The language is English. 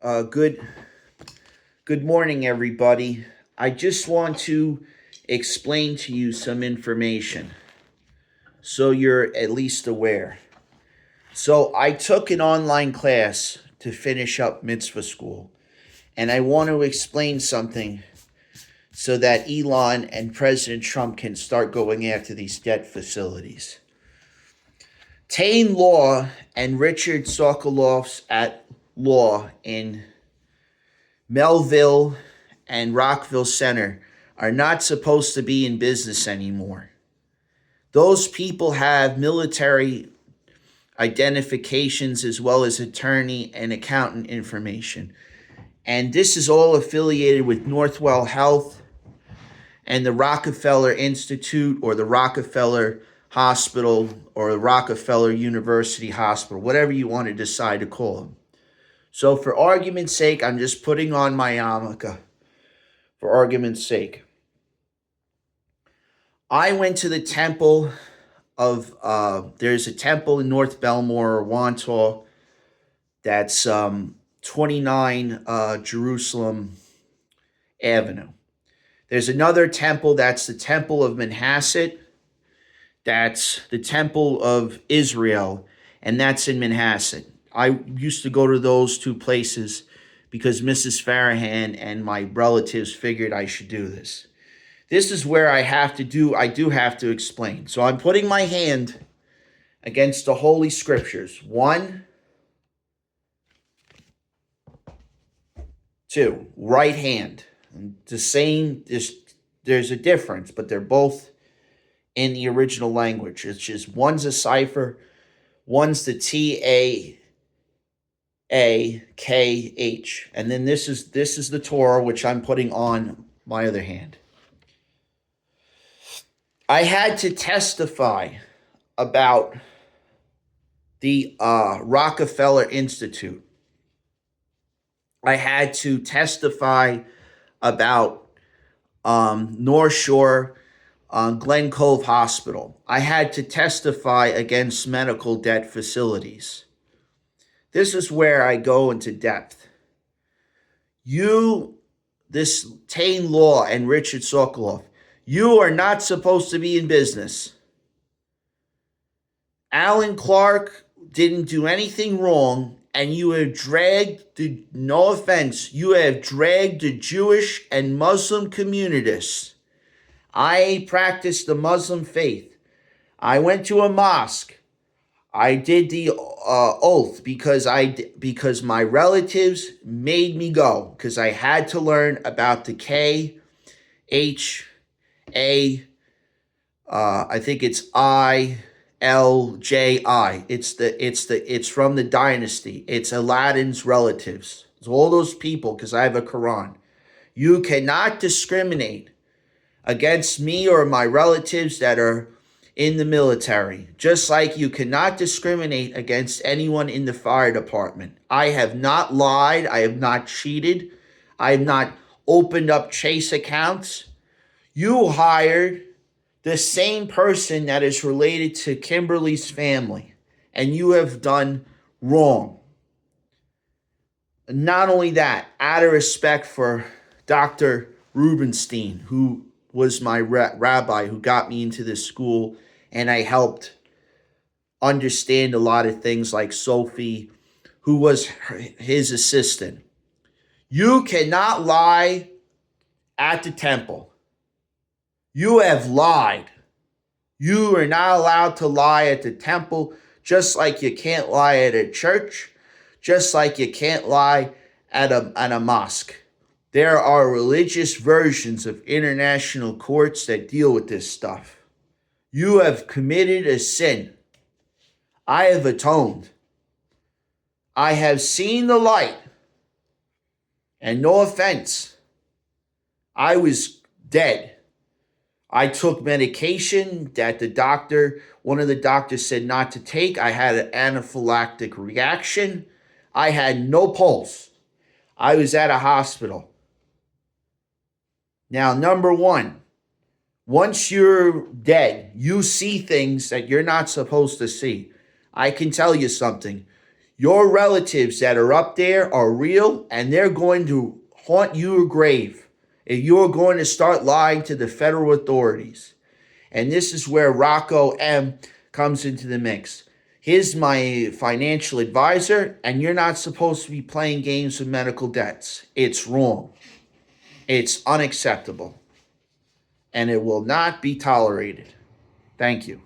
Good morning, everybody. I just want to explain to you some information so you're at least aware. So I took an online class to finish up mitzvah school, and I want to explain something so that Elon and President Trump can start going after these debt facilities. Tain Law and Richard Sokolov's at law in Melville and Rockville Center are not supposed to be in business anymore. Those people have military identifications as well as attorney and accountant information. And this is all affiliated with Northwell Health and the Rockefeller Institute or the Rockefeller Hospital or the Rockefeller University Hospital, whatever you want to decide to call them. So for argument's sake, I'm just putting on my yarmulke. For argument's sake. I went to the temple of, there's a temple in North Belmore or Wantagh that's 29 Jerusalem Avenue. There's another temple that's the Temple of Manhasset. That's the Temple of Israel, and that's in Manhasset. I used to go to those two places because Mrs. Farahan and my relatives figured I should do this. This is where I do have to explain. So I'm putting my hand against the Holy Scriptures. 1, 2, right hand. The same, there's a difference, but they're both in the original language. It's just one's a cipher, one's the TAAKH, and then this is the Torah, which I'm putting on my other hand. I had to testify about the Rockefeller Institute. I had to testify about North Shore Glen Cove Hospital. I had to testify against medical debt facilities. This is where I go into depth. This Tain Law and Richard Sokolov, you are not supposed to be in business. Alan Clark didn't do anything wrong, and you have dragged, no offense, you have dragged the Jewish and Muslim communities. I practiced the Muslim faith. I went to a mosque. I did the oath because my relatives made me go because I had to learn about the KHA. I think it's ILJI. It's from the dynasty. It's Aladdin's relatives. It's all those people because I have a Quran. You cannot discriminate against me or my relatives that are in the military, just like you cannot discriminate against anyone in the fire department. I have not lied. I have not cheated. I have not opened up Chase accounts. You hired the same person that is related to Kimberly's family, and you have done wrong. Not only that, out of respect for Dr. Rubenstein, who was my rabbi who got me into this school, and I helped understand a lot of things like Sophie, who was his assistant. You cannot lie at the temple. You have lied. You are not allowed to lie at the temple, just like you can't lie at a church, just like you can't lie at a mosque. There are religious versions of international courts that deal with this stuff. You have committed a sin. I have atoned. I have seen the light. And no offense, I was dead. I took medication that one of the doctors said not to take. I had an anaphylactic reaction. I had no pulse. I was at a hospital. Now, number one, once you're dead, you see things that you're not supposed to see. I can tell you something. Your relatives that are up there are real, and they're going to haunt your grave if you're going to start lying to the federal authorities. And this is where Rocco M comes into the mix. He's my financial advisor, and you're not supposed to be playing games with medical debts. It's wrong. It's unacceptable. And it will not be tolerated. Thank you.